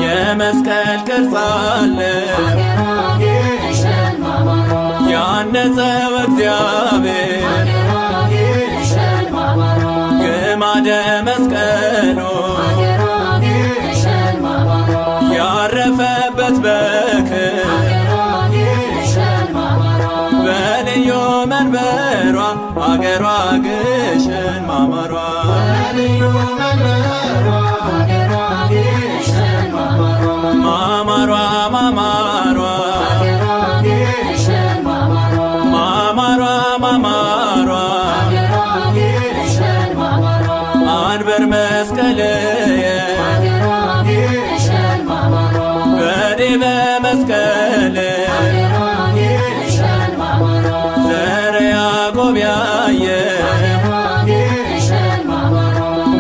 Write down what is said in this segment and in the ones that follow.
የመስቀል ቅርጻለ ያነጸው እግዚአብሔር ግማደ መስቀሉ ያረፈበት በክብር በልዩ መንበሯ አገሯ ግሸን ማማሯ ማማሯ ማማሯ ማማሯ ማማሯ አንበር መስቀልየ በዲበ መስቀል ዘረ ያዕቆብ ያየ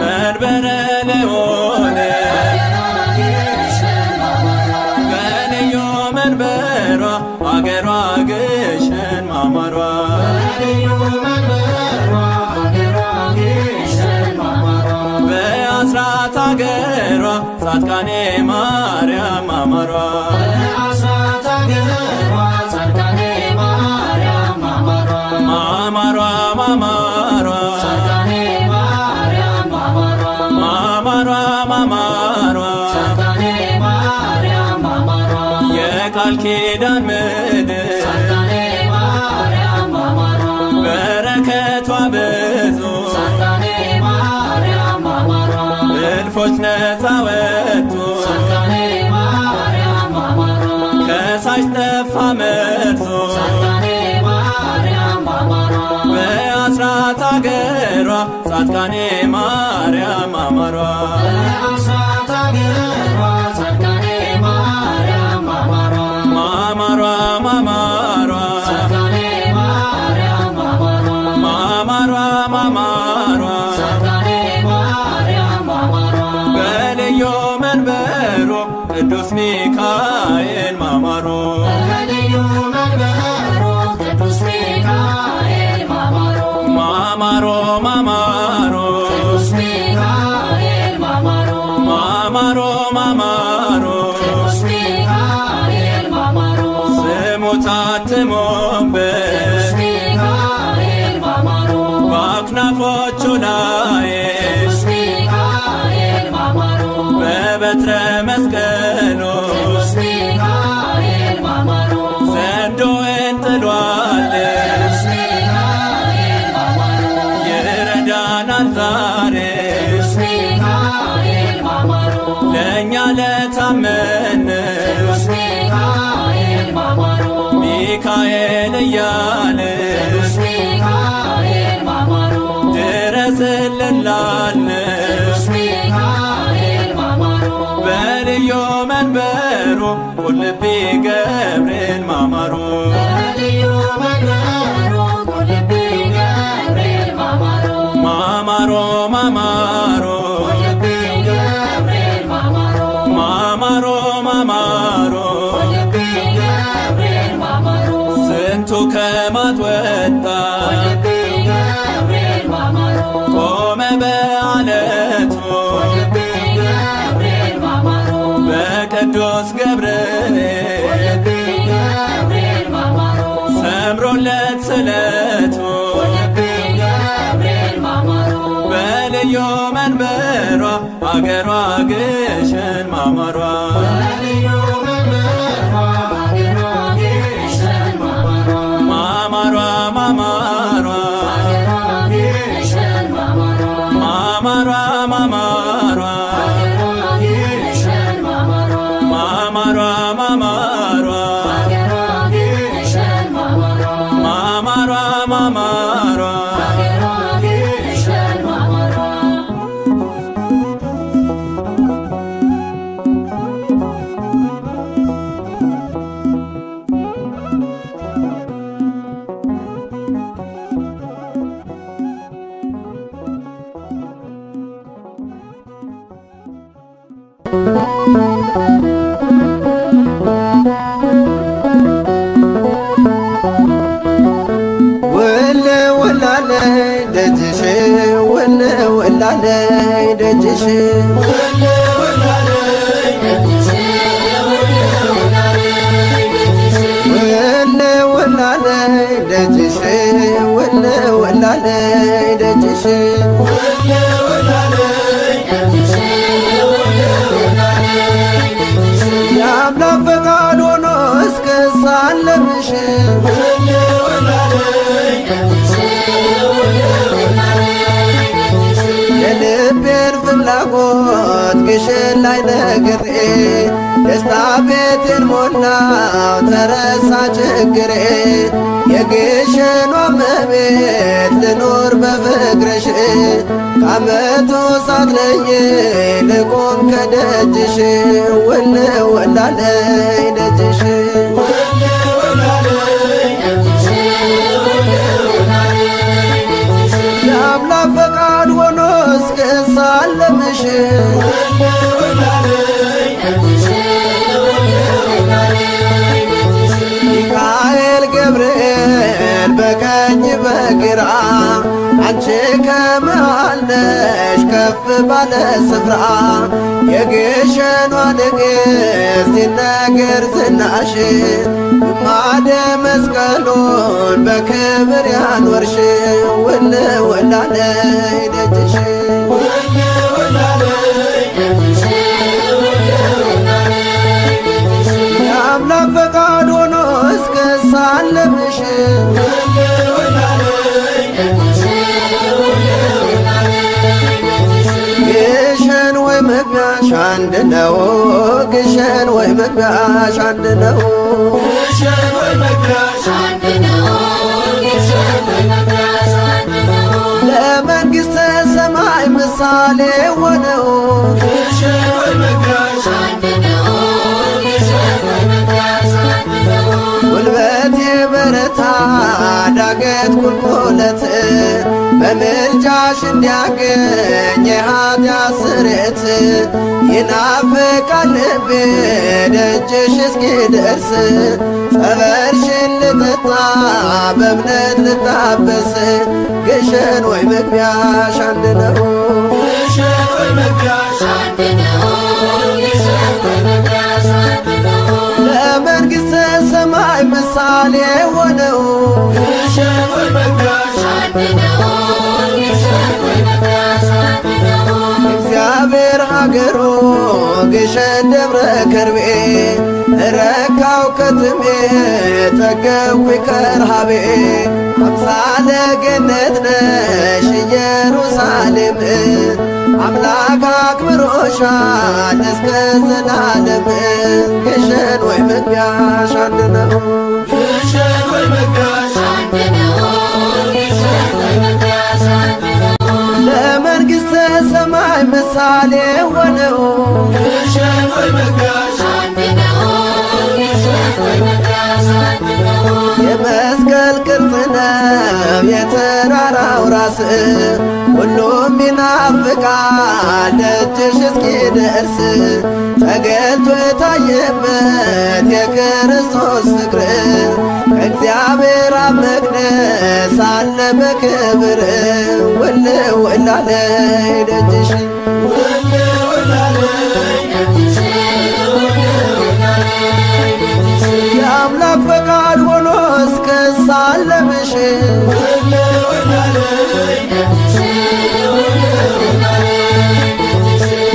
መንበረ ልዑል በልዩ መንበሯ አገሯ ግሸን ማማሯ በአስራት አገሯ ጻድቃኔ ማርያም ማማሯ ማማሯ ማማሯ ማማሯ ማማሯ የቃል ኪዳን ምድር በረከቷ ብዙ እልፎች ነፃ ወጡ ከሳሽ ጠፋ መርቶ በአስራት አገሯ ጻድቃኔ ማርያም ማማሯ ማማሯ ማማሯ ማማሯ ማማሯ በልዩ መንበሩ ቅዱስ ሚካኤል ማማሩ ማማሮ ማማሮ ማማሮ ማማሮ ስሙ ታትሞበት በአክናፎቹ ላይ በበትረ መስቀሉ ዘንዶውን ጥሏል ይረዳናል ዛሬ ለእኛ ለታመን ሚካኤል እያለ ድረስልን ላልን በልዩ መንበሩ ቁልቢ ገብርኤል ማማሩ ማማሮ ማማሮ ማማሮ ስንቱ ከማጥ ወጣ ቆመ በዓለቱ በቅዱስ ገብርኤል ሰምሮለት ስለቱ በልዩ መንበሯ አገሯ ግሸን ማማሯ ማማሯ ማማሯ ማማሯ ማማሯ ማማሯ ማማሯ ማማሯ ማማሯ ደጅሽ ወለ ወላለይ ደጅሽ ወለ ወላለይ ደጅሽ ወለ ወላለይ ደጅሽ የአምላክ ፈቃድ ሆኖ እስክሳለምሽ የልቤን ፍላጎት ግሽን ላይ ነግሬ ደስታ ቤቴን ሞላው ተረሳ ችግሬ የግሸኗ እመቤት ልኖር በፍቅርሽ ከዓመቱ ሳትለይ ልቆም ከደጅሽ ወለ ወላለይ ደጅሽ የአምላክ ፈቃድ ሆኖ እስክሳለምሽ ሚካኤል ገብርኤል በቀኝ በግራ አንቺ ከመሃል ነሽ ከፍ ባለ ስፍራ የግሸኗ ንግሥት ይነገር ዝናሽ ግማደ መስቀሉን በክብር ያኖርሽ ወለ ወላለይ ደጅሽ የአምላክ ፈቃድ ሆኖ እስክሳለምሽ ግሸን ወይ መግቢያሽ አንድ ነው ግሸን ወይ መግቢያሽ አንድ ነው ለመንግሥተ ሰማይ ምሳሌ ሆነው ጉልበቴ በረታ ዳገት ቁልቁለት በምልጃሽ እንዲያገኝ የኃጢአት ስርየት ይናፍቃል ልቤ ደጅሽ እስኪደርስ ጸበልሽን ልጠጣ በእምነት ልታበስ ግሸን ወይ መግቢያሽ አንድ ነው ለመንግሥተ ሰማይ ምሳሌ ሆነው እግዚአብሔር ሀገሩ ግሸን ደብረ ከርቤ ረካው ከትሜ ጠገብኩኝ ከረሃቤ አምሳለ ገነት ነሽ ኢየሩሳሌም አምላክ አክብሮሻል እስከ ዘላለም ግሸን ወይ መግቢያሽ አንድ ነው ለመንግሥተ ሰማይ ምሳሌ ሆነው የመስቀል ቅርጽ ነው የተራራው ራስ ራስ ሁሉም ይናፍቃል ደጅሽ እስኪደርስ ተገልጦ የታየበት የክርስቶስ ፍቅር ከእግዚአብሔር አብ መቅደስ አለ በክብር ውልው እላለይ ደጅሽ የአምላክ ፈቃድ ሆኖ እስክሳለምሽ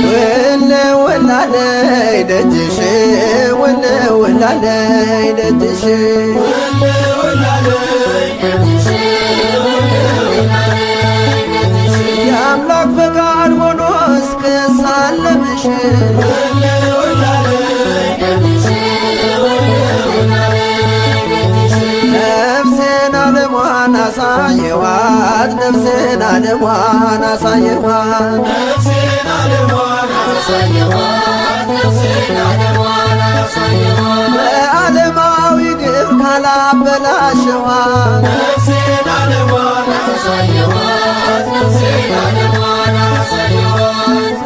ውልው እላለይ ደጅሽ ውልው እላለይ ደጅሽ የአምላክ ፈቃድ ሆኖ እስክሳለምሽ ነፍሴን ዓለሟን አሳየኋት ነፍሴን ዓለሟን አሳየኋት በዓለማዊ ግብ ካላበላሸኋት ነፍሴን ዓለሟን አሳየኋት ነፍሴን ዓለሟን አሳየኋት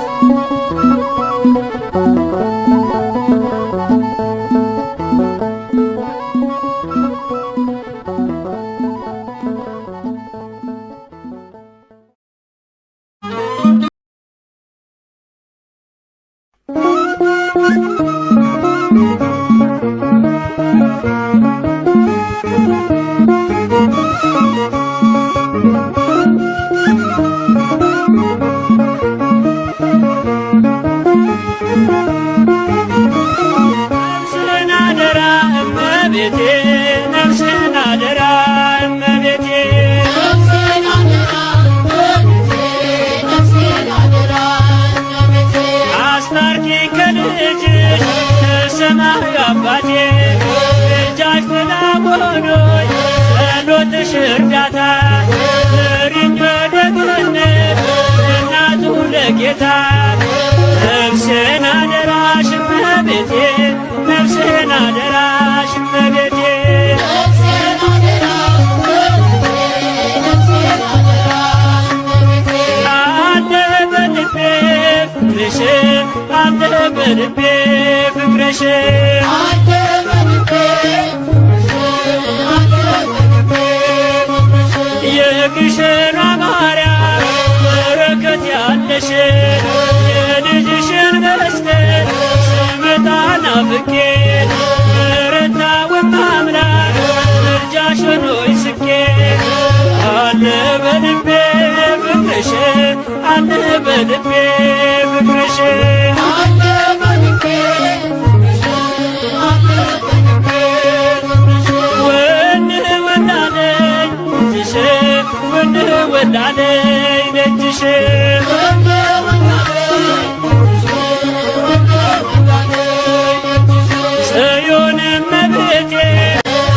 እርዳታ እሪኝ ወደ ገነት እናቱ ለጌታ ነፍሴን አደራሽ እመቤቴ ነፍሴን አደራሽ እመቤቴ አለ በልቤ ፍቅርሽ አለ በልቤ ፍቅርሽ የግሸኗ ማርያም በረከት ያለሽ የልጅሽን መስቀል ስመጣ ናፍቄ በረታውም አምላክ ምልጃሽ ሆኖኝ ስቄ አለ በልቤ ፍቅርሽ አለ በልቤ ፍቅርሽ ወላለይ ደጅሽ ጽዮን እመቤቴ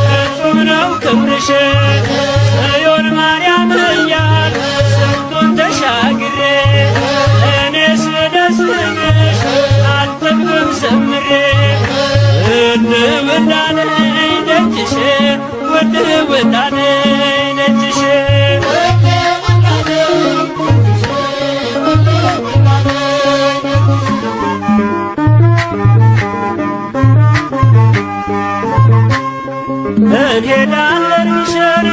ፍጹም ነው ክብርሽ ጽዮን ማርያም እያል ስንቱን ተሻግሬ እኔ ስለ ስምሽ አልጠግብም ዘምሬ ወላለይ ደጅሽ ወላለይ ደጅሽ እንሄዳለን ግሸን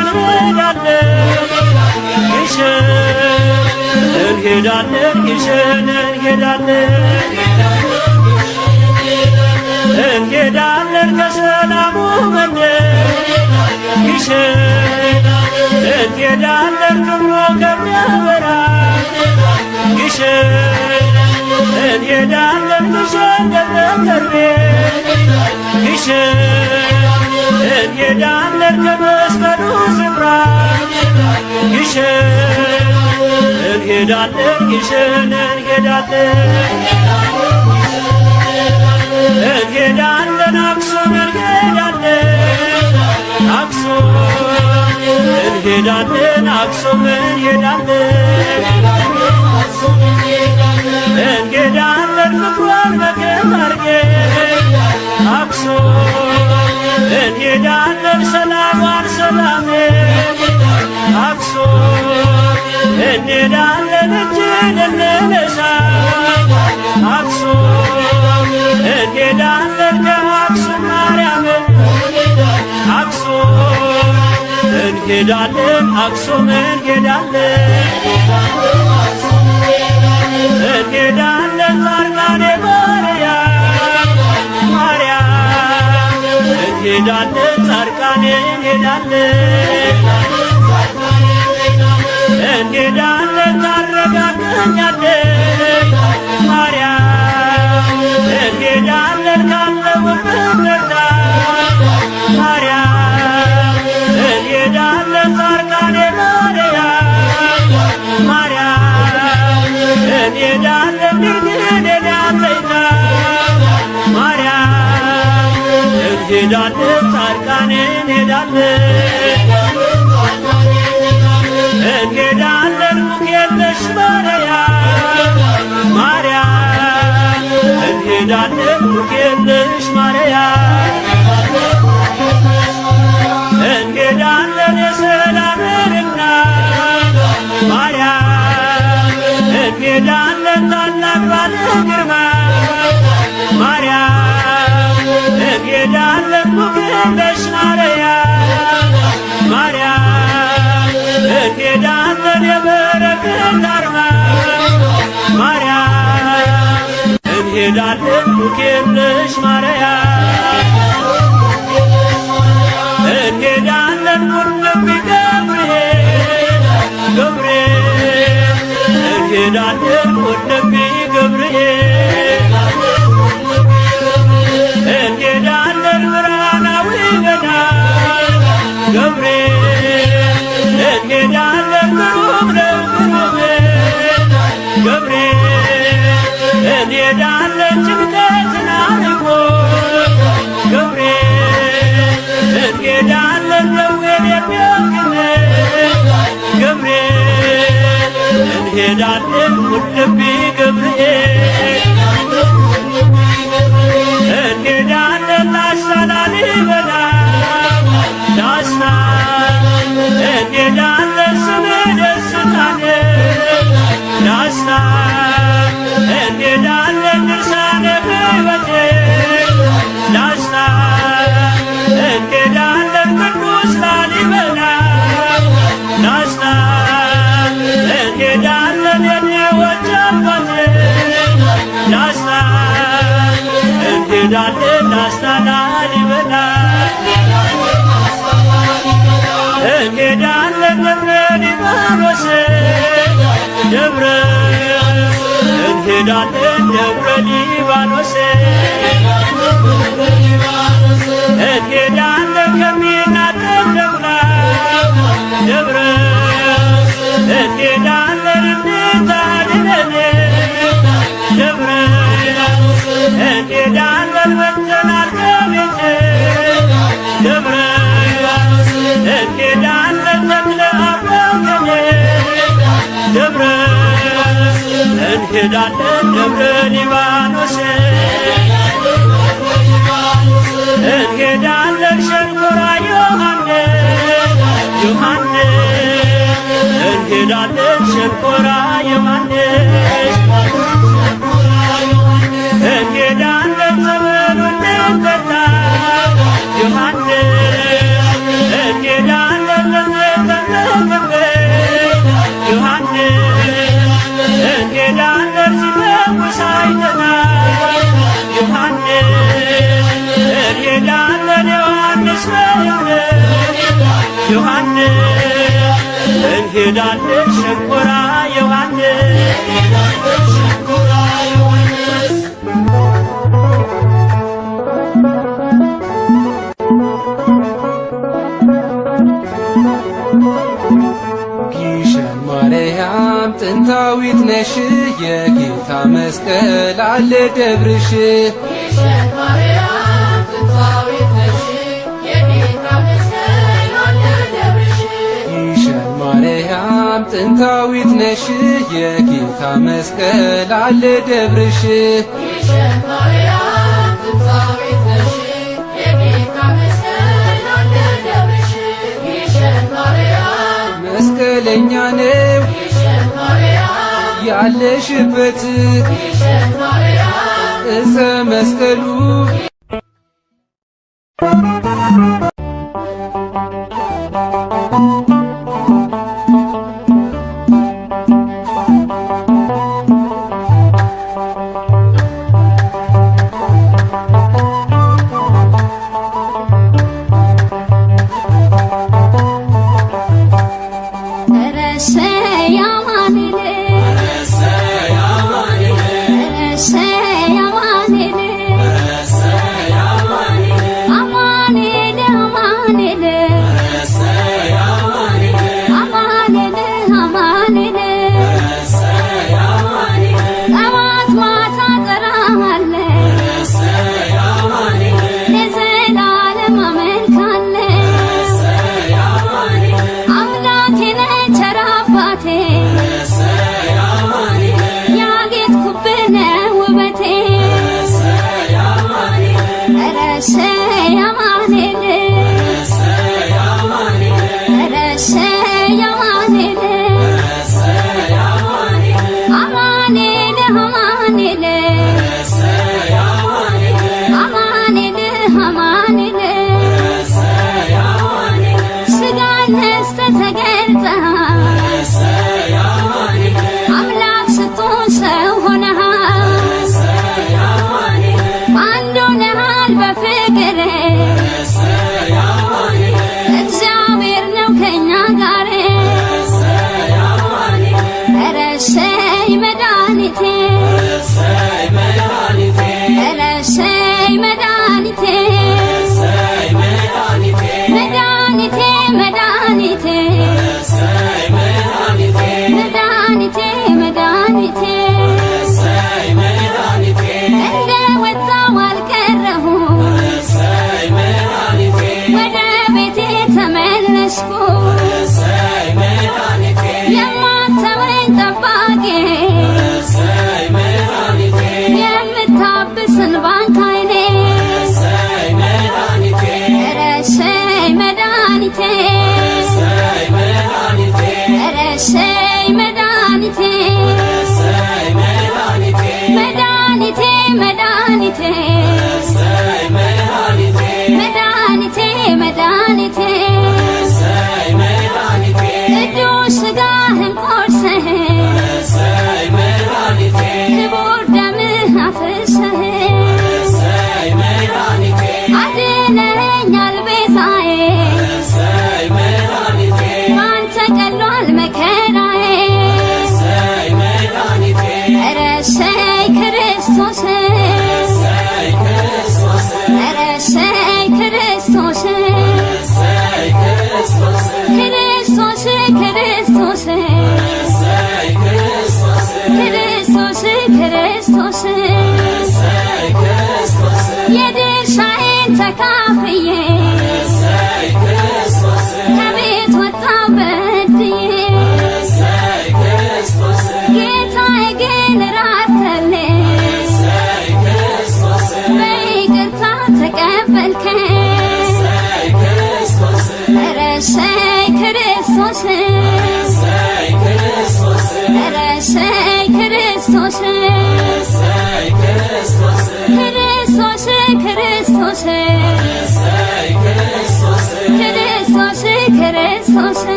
እንሄዳለን ግሸን እንሄዳለን ከሰላሙ መንደር ግሸን እንሄዳለን ክብሮ ከሚያበራ ግሸን እንሄዳለን ግሸን ደብረ ከርቤ ግሸን እንሄዳለን ከመስቀሉ ስፍራ ግሸን እንሄዳለን ግሸን እንሄዳለን አክሱም እንሄዳለን አክሱም እንሄዳለን አክሱም እንሄዳለን ፍቅሯን መከት አርገን አክሱም እንሄዳለን ሰላሟን ሰላሜ አክሱም እንሄዳለን እጅን እንነሳ አክሱም እንሄዳለን ከአክሱም ማርያም አክሱም እንሄዳለን አክሱም እንሄዳለን እንሄዳለን ጻድቃኔ ማርያም ማርያም እንሄዳለን ጻድቃኔ እንሄዳለን እንሄዳለን ታረጋገኛለች ማርያም እንሄዳለን ካለውበት ደርዳ ማርያም እንሄዳለን ጻድቃኔ ማርያም ማርያም እንሄዳለን ድንግል እንሄዳለይታ ማርያም እንሄዳለን ጻድቃኔ እንሄዳለን እንሄዳለን ሙክ የለሽ ማርያም ማርያም እንሄዳለን ሙክ የለሽ ማርያም እንሄዳለን የሰላምን እናት ማርያም እንሄዳለን ታላቅ ባለ ግርማ ማርያም እንሄዳለን ሙክ የለሽ ማርያም ማርያም እንሄዳለን የበረከት አርማ ማርያም እንሄዳለን ሙክ የለሽ ማርያም እንሄዳለን ቁልቢ ገብርኤል ገብርኤል እንሄዳለን ቁልቢ ገብርኤል እንሄዳለን ብርሃናዊ ገዳም ገብርኤል እንሄዳለን ግሩም ነው ግሩም ገብርኤል እንሄዳለን ጭንቀትን አርቆ ገብርኤል እንሄዳለን ደዌን የሚያክም ገብርኤል እንሄዳለን ቁልቢ ገብርኤል እንሄዳለን ላስታ ላሊበላ ላስታ እንሄዳለን ስሜ ደስታን ላስታ እንሄዳለን ድርሳነ ሕይወቴ ላስታ እንሄዳለን ቅዱስ ላሊበላ ላስታ እንሄዳለን የኔዎች አባቴ ላስታ እንሄዳለን ላስታ ላሊበላ እንሄዳለን ደብረ ሊባኖስ ደብረ እንሄዳለን ደብረ ሊባኖስ እንሄዳለን ከሚናጠብ ደብረ ደብረ እንሄዳለን እንታድነን ደብረ እንሄዳለን ወጥተናል ከቤት ደብረ እንሄዳለን ተክለ አባገኔ ደብረ እንሄዳለን ደብረ ሊባኖስ እንሄዳለን ሸንኮራ ዮሐንስ ዮሐንስ እንሄዳለን ሸንኮራ ዮሐንስ እንሄዳለን ጸበሉን እንጠጣ ዮሐንስ እንሄዳለን ለዘተነክብ ዮሐንስ እንሄዳለን ሲፈውስ አይተናል ዮሐንስ እንሄዳለን ዮሐንስ ዮሐንስ እንሄዳለን ሸንኮራ ዮሐንስ ግሸን ማርያም ጥንታዊት ነሽ የጌታ መስቀል አለ ደብርሽ ግሸን ማርያም ጥንታዊት ነሽ የጌታ መስቀል አለ ደብርሽ ግሸን ማርያም ጥንታዊት ነሽ የጌታ መስቀል አለ ደብርሽ ግሸን ማርያም ጥንታዊት ነሽ የጌታ መስቀል አለ ደብርሽ ግሸን ማርያም መስቀለኛ ነው ግሸን ያለሽበት ግሸን ማርያም እፀ መስቀሉ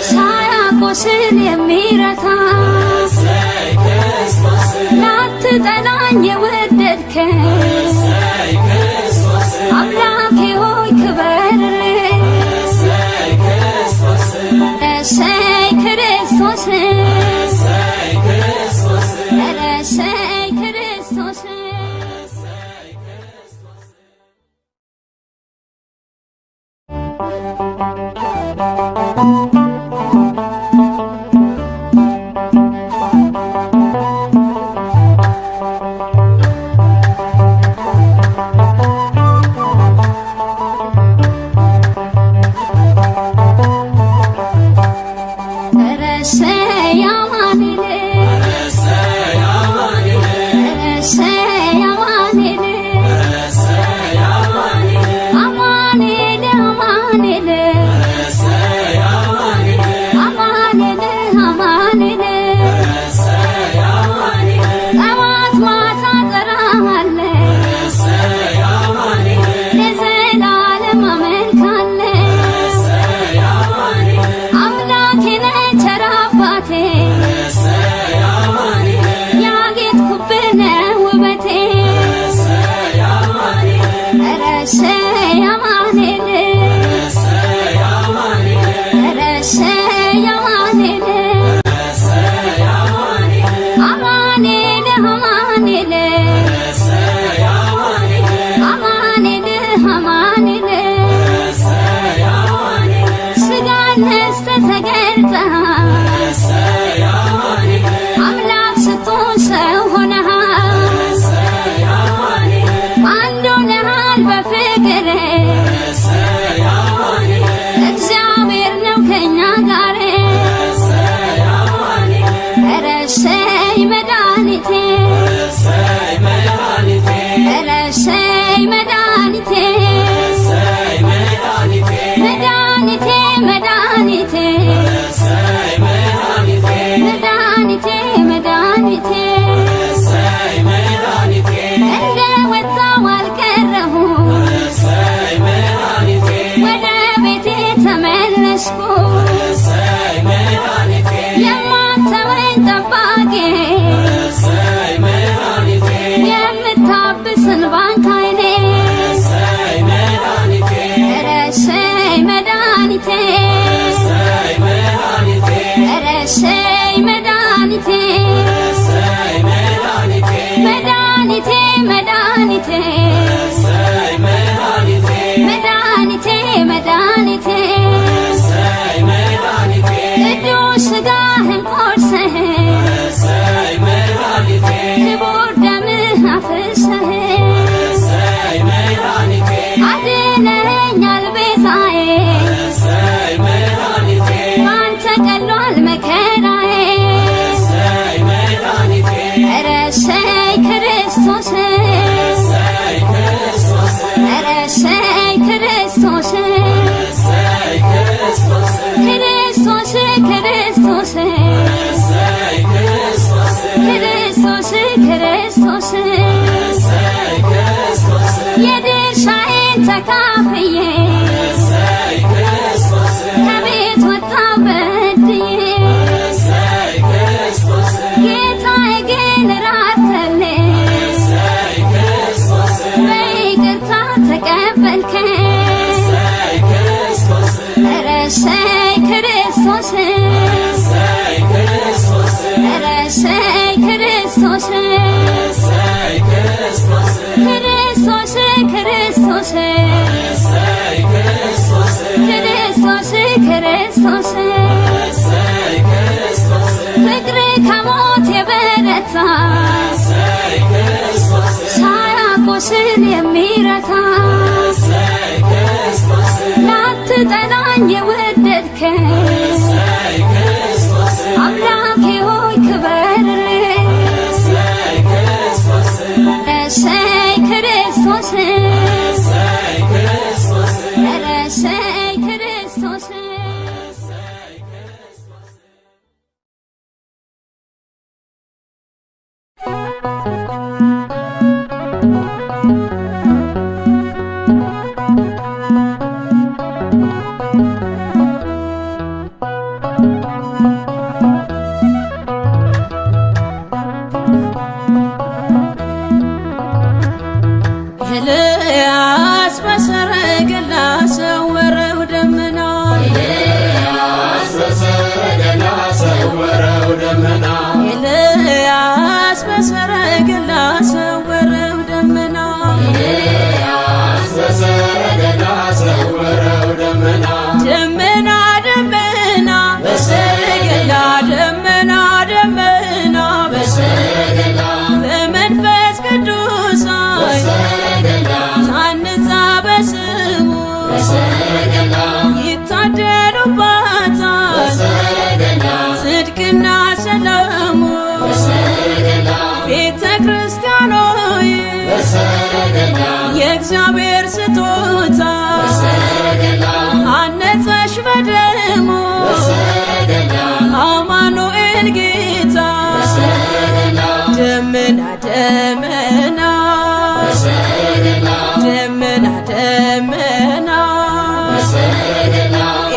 ሳያቆስል የሚረታ ላትጠላኝ የወደድከኝ አምላኬ ሆይ ክበርልኝ። እሰይ ክርስቶስ እሰይ ክርስቶስ ነገር እግዚአብሔር ነው ከኛ ጋር ኧረ እሰይ መድኃኒቴ ኧረ እሰይ መድኃኒቴ መድኃኒቴ መድኃኒቴ መድኃኒቴ መድኃኒቴ እንደ ወጣው አልቀረሁ ወደ ቤቴ ተመለስኩ የማትተወኝ ጠባቂ የምታብስ እንባን ከዓይኔ ኧረ እሰይ መድኃኒቴ ኧረ እሰይ መድኃኒቴ መድኃኒቴ መድኃኒቴ መድኃኒቴ መድኃኒቴ ቅዱስ ሥጋህን ቆርሰህ ክቡር ደምህ አፍስሰህ አድነኸኛል ቤዛዬ ባንተ ቀሏል መከራዬ ኧረ እሰይ ክርስቶስ ኧረ እሰይ ክርስቶስ ክርስቶስ ክርስቶስ ክርስቶስ ክርስቶስ የድርሻዬን ተካፍዬ ከቤት ወጣሁ በድዬ ጌታዬ ግን ራርተልኝ በይቅርታ ተቀበልከኝ ኧረ እሰይ ክርስቶስ ኧረ እሰይ ክርስቶስ ክርስቶስ ክርስቶስ ክርስቶስ ክርስቶስ ፍቅር ከሞት የበረታ ሳያቆስል የሚረታ ላትጠላኝ የወደድከኝ አምላኬ ሆይ ክበርልኝ እሰይ ክርስቶስ ኧረ እሰይ ክርስቶስ ኤልያስ በሰረገላ ሰወረው ደመና ኤልያስ በሰረገላ ሰወረው ደመና ደመና ደመና በሰረገላ ደመና ደመና በሰረገላ በመንፈስ ቅዱስ ታንጻ በስሙ ይታደሉባታል ጽድቅና ሰላሙ ቤተ ክርስቲያን ሆይ የእግዚአብሔር ስጦታ አነጸሽ በደሙ አማኑኤል ጌታ ደመና ደመና ደመና ደመና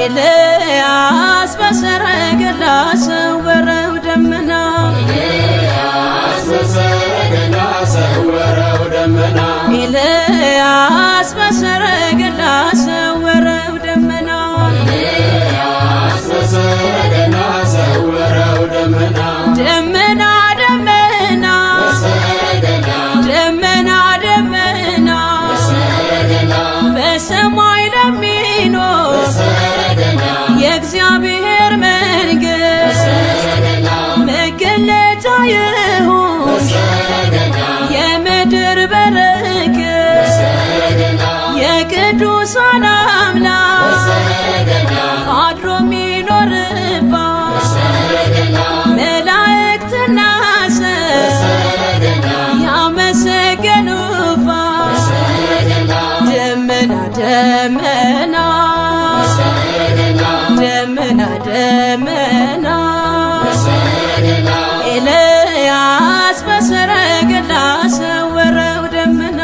ኤልያስ በሰረገላ ሰወረው ደመና ኤልያስ በሰረገላ ሰወረው ደመና ደመና ደመና ደመና ደመና በሰማይ ለሚኖር የእግዚአብሔር መንግሥት መገለጫ ይሁን የምድር በረከት የቅዱሳን አምላክ አድሮ ሚኖርባት መላእክትና ሰብ ያመሰገኑባት ደመና ደመና ደመና ደመና ኤልያስ በሰረገላ ሰወረው ደመና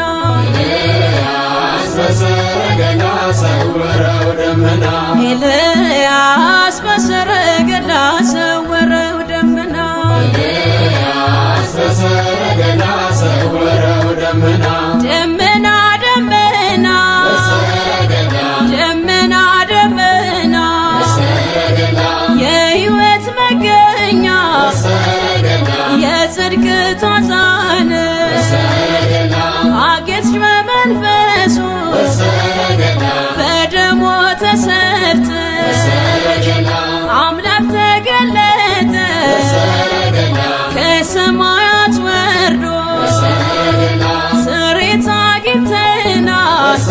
በሰረገላ ሰወረው ደመና ኤልያስ በሰረገላ ሰወረው ደመና በሰረገላ ሰወረው ደመና ደመና ደመና ደመና ደመና የሕይወት መገኛ የጽድቅ ታዛነ አጌጥሽ በመንፈሱ በደሞ ተሰርተ አምላክ ተገለጠ ከሰማያት ወርዶ ስሬት አግኝተናል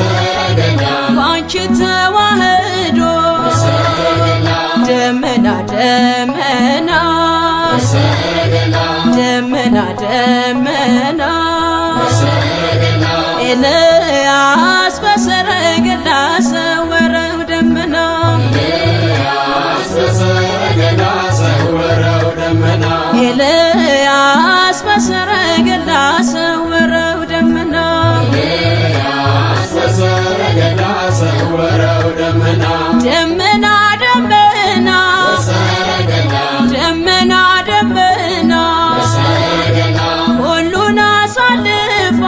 ባንቺ ተዋህዶ ደመና ደመና ደመና ደመና ኤልያስ በሰረገላ ሰወረው ደመና በሰረገላ ሰወረው ደመና ኤልያስ በሰረገላ ሰወረው ደመና በሰረገላ ሰወረው ደመና ደመና ደመና ደመና ደመና ሁሉን አሳልፋ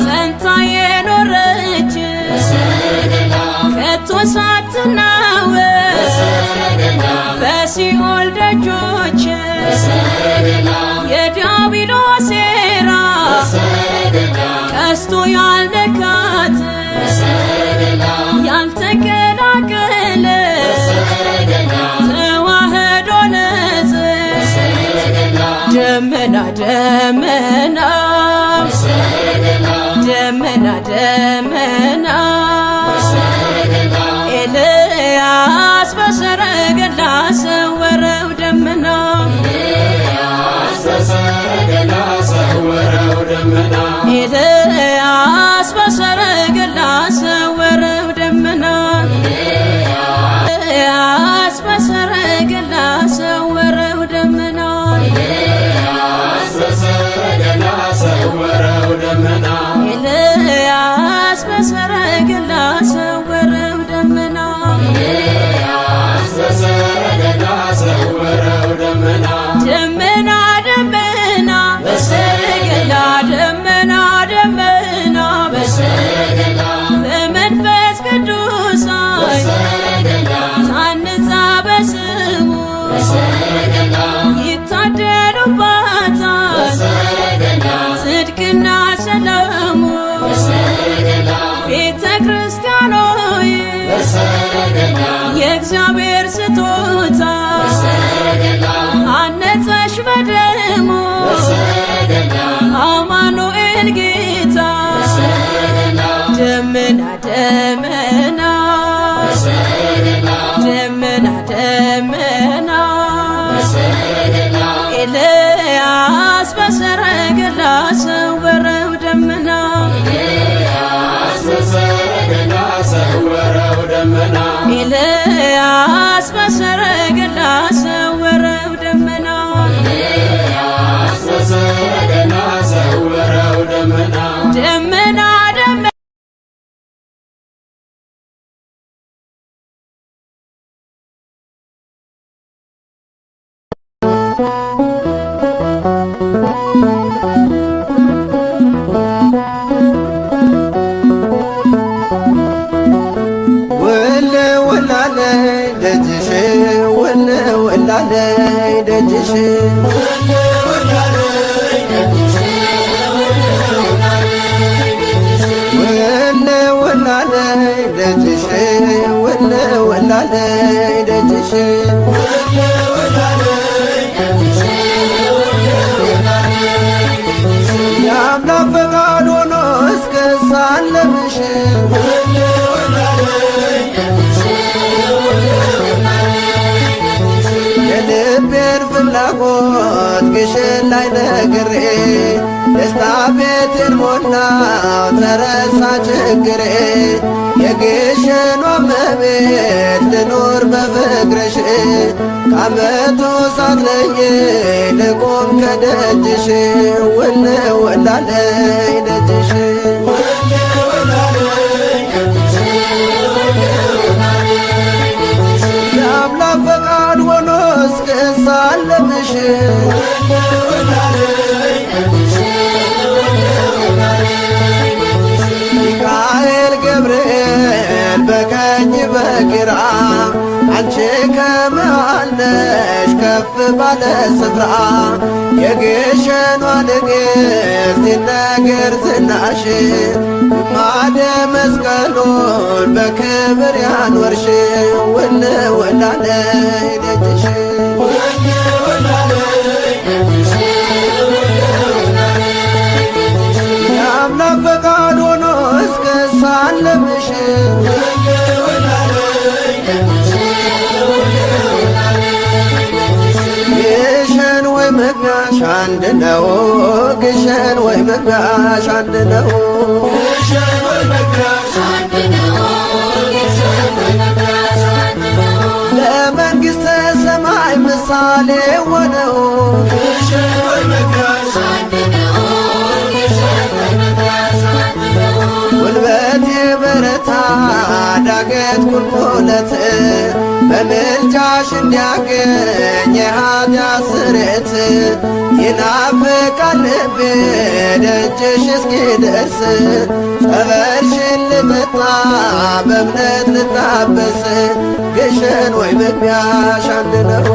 ጸንታ የኖረች ከቶ ሳትናወጥ በሲኦል ደጆች የዲያብሎስ ሴራ ቀስቶ ያልነካት ያልተቀላቀለ ተዋህዶ ነጽ ደመና ደመና ደመና ደመና ኤልያስ በሰረገላ ሰወረው ደመና በሰረገላ ሰወረው ደመና ኤልያስ በሰረገላ ሰወረው ደመና ኤልያስ በሰረገላ ሰወረው ደመና በሰረገላ ሰወረው ደመና ኤልያስ በሰረገላ ሰወረው ደመና በሰረገላ ሰወረው ደመና ደመና ደመና በሰረገላ ደመና ደመና በሰረገላ በመንፈስ ቅዱስ ታንጻ በስሙ ይታደሉባታል ጽድቅና ሰላሙ ቤተ ክርስቲያን ሆይ የእግዚአብሔር ስጦታ አነጸሽ በደሙ አማኑኤል ጌታ ደመና ደመና ደመና ደመና ኤልያስ በሰረገላ ሰወረው ደመና በሰረገላ ሰወረው ደመና ኤልያስ በሰረገላ ሰወረው ደመና በሰረገላ ሰወረው ደመና ደመና ደመና ደጅሽ ወለ ወላለይ ደጅሽ ወለ ወላለይ ደጅሽ ወለ ወላለይ ደጅሽ የአምላክ ፈቃድ ሆኖ እስክሳለምሽ የልቤን ፍላጎት ግሽን ላይ ነግሬ ደስታ ቤቴን ሞላው ተረሳ ችግሬ የግሽኗ እመቤት ልኖር በፍቅርሽ ከዓመቱ ሳትለይ ልቆም ከደጅሽ ውል ውላለይ ደጅሽ የአምላክ ፈቃድ ሆኖ እስክሳለምሽ ሚካኤል ገብርኤል በቀኝ በግራ አንቺ ከመሃል ነሽ ከፍ ባለ ስፍራ የግሸኗ ንግሥት ይነገር ዝናሽ ግማደ መስቀሉን በክብር ያኖርሽ ውል ውላለይ ደጅሽ የአምላክ ፈቃድ ሆኖ እስክሳለምሽ ግሸን ወይ መግቢያሽ አንድ ነው ግሸን ወይ መግቢያሽ አንድ ነው ለመንግሥተ ሰማይ ምሳሌ ሆነው ጉልበቴ በረታ ዳገት ቁልቁለት በምልጃሽ እንዲያገኝ የኃጢአት ስርየት ይናፍቃል ልቤ ደጅሽ እስኪደርስ ጸበልሽን ልጠጣ በእምነት ልታበስ ግሸን ወይ መግቢያሽ አንድ ነው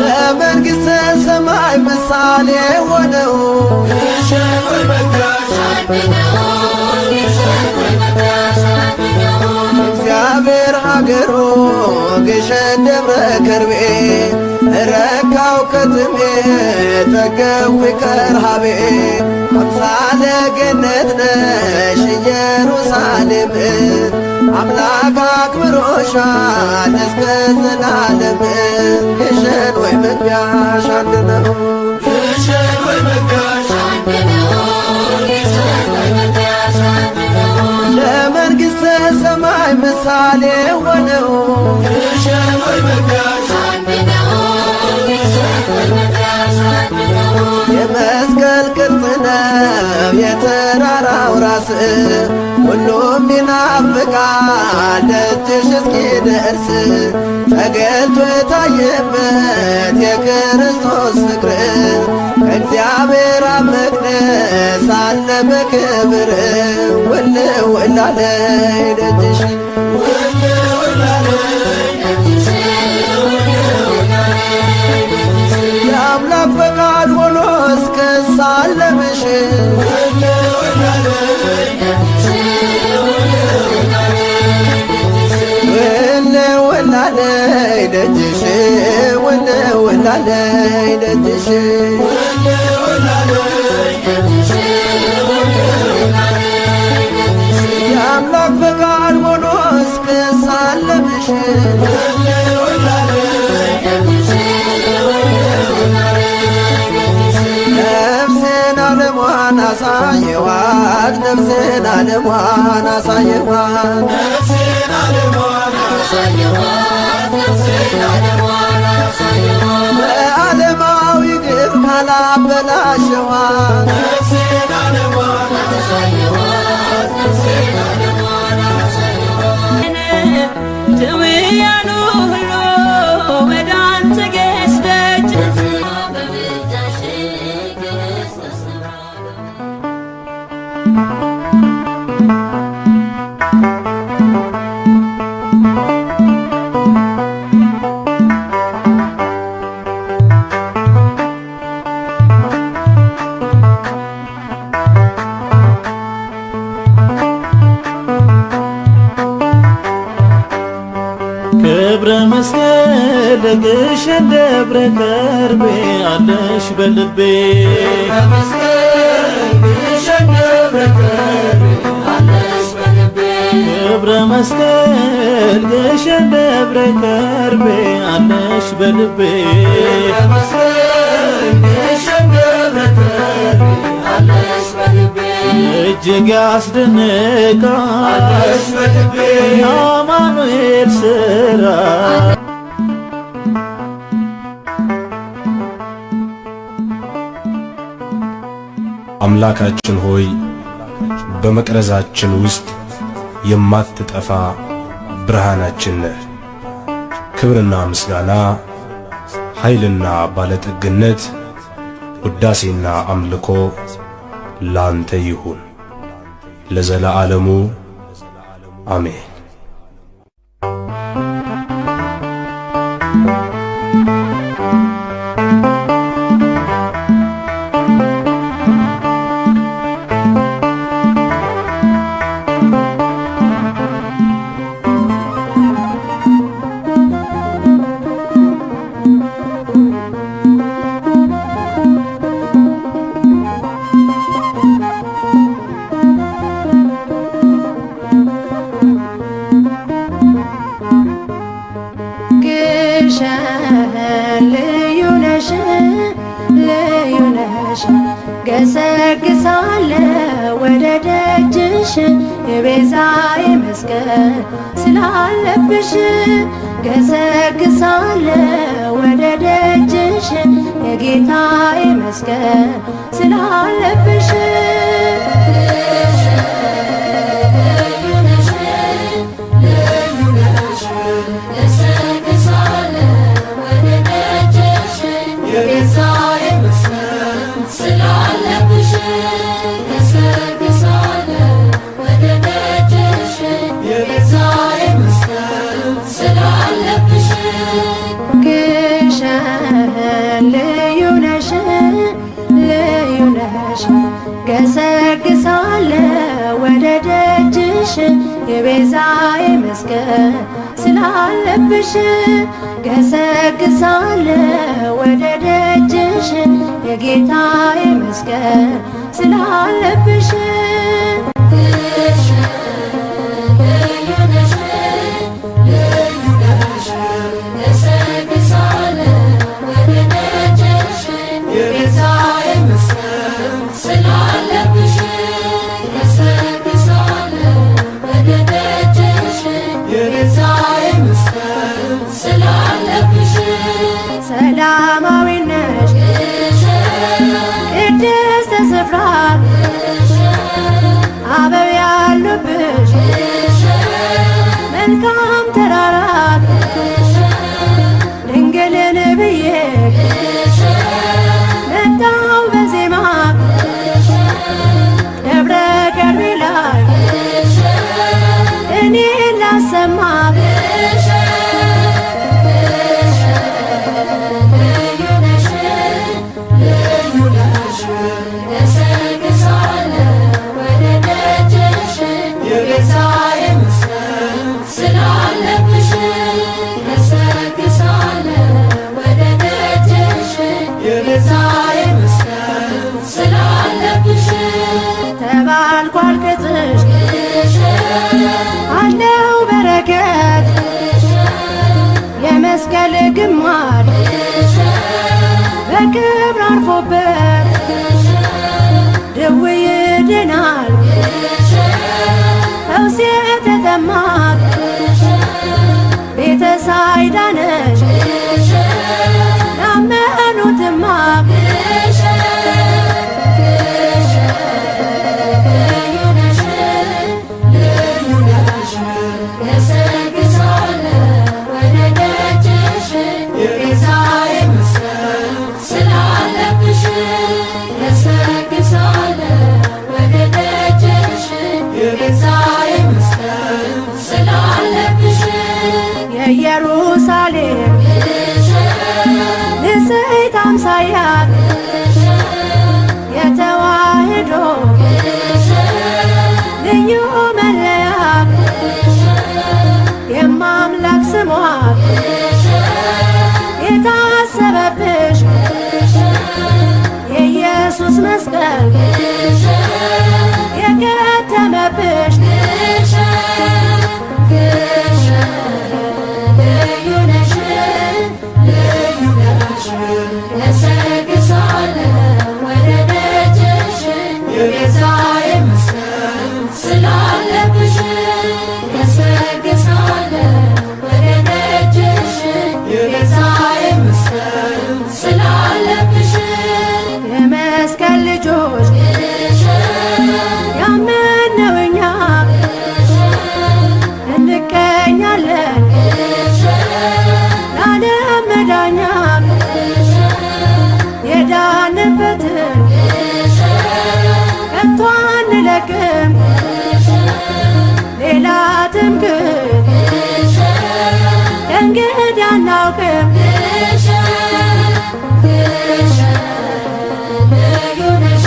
ለመንግሥተ ሰማይ ምሳሌ ሆነው እግዚአብሔር ሀገሩ ግሸን ደብረ ከርቤ ረካው ከትሜ ጠገብኩ ከረሃቤ አምሳለ ገነት ነሽ ኢየሩሳሌም አምላክ አክብሮሻል እስከ ዘላለም ግሸን ወይ መግቢያሽ አንድ ነው ለመንግሥተ ሰማይ ምሳሌ ሆነው የመስቀል ቅርጽ ነው የተራራው ራስ ሁሉም ይናፍቃል ደጅሽ እስኪደርስ ተገልጦ የታየበት የክርስቶስ ፍቅር ከእግዚአብሔር አብ መቅደስ አለ በክብር ውል ውላለይ ደጅሽ የአምላክ ፈቃድ ሆኖ እስክሳለምሽ ውል ውላለይ ደጅሽ ውል ውላለይ ደጅሽ የአምላክ ፈቃድ ሆኖ እስክሳለምሽ ነፍሴን ዓለሟን አሳየኋት ነፍሴን ዓለሟን አሳየኋት በዓለማዊ ግብ ካላበላሸኋት ድውያኑ ሁሉ ወደ አንተ ገስደች ክብረ መስቀል ግሸን ግሸን ደብረ ከርቤ አለሽ በልቤ ክብረ መስቀል ግሸን ደብረ ከርቤ አለሽ በልቤ እጅግ ያስደንቃል የአማኑኤል ሥራ አምላካችን ሆይ በመቅረዛችን ውስጥ የማትጠፋ ብርሃናችን ነህ። ክብርና ምስጋና ኃይልና ባለጠግነት ውዳሴና አምልኮ ላንተ ይሁን ለዘለዓለሙ አሜን። ገሰግሳለሁ ወደ ደጅሽ የቤዛዬ መስቀል ስላለብሽ ገሰግሳለሁ ወደ ደጅሽ የጌታዬ መስቀል ስላለብሽ ገሰግሳለሁ ወደ ደጅሽ የቤዛዬ መስቀል ስላለብሽ ገሰግሳለሁ ወደ ደጅሽ የጌታዬ መስቀል ስላለብሽ ሰላማዊ ነሽ ቅድስት ስፍራ አበው ያሉብሽ መልካም ተራራ ድንግልን ብዬ መጣው በዜማ ደብረ ከርቤ ላይ እኔ ላሰማ ተባልኳል ቅጥሽ አለው በረከት የመስቀል ግማድ በክብር አርፎበት ድውይ ይድናል ፈውስ የተጠማት ቤተ ሳይዳ ነሽ ላመኑትማ የኢየሩሳሌም ንጽሕት አምሳያት የተዋሕዶ ልዩ መለያ የማምላክ ስሟ መስቀል የከተመብሽ ልዩ ነሽ ልዩ ነሽ ገሰግሳለሁ ወደ ደጅሽ የቤዛዬ መስቀል ስላለብሽ ገሰግሳለሁ ወደ ደጅሽ የቤዛዬ መስቀል ስላለብሽ የመስቀል ልጆች ያመነው እኛ እንቀኛለን ለዓለም መዳኛ የዳንበትን ከቶ አንለቅም ሌላ ትምክህት ከእንግዲህ አናውቅም። ልዩ ነሽ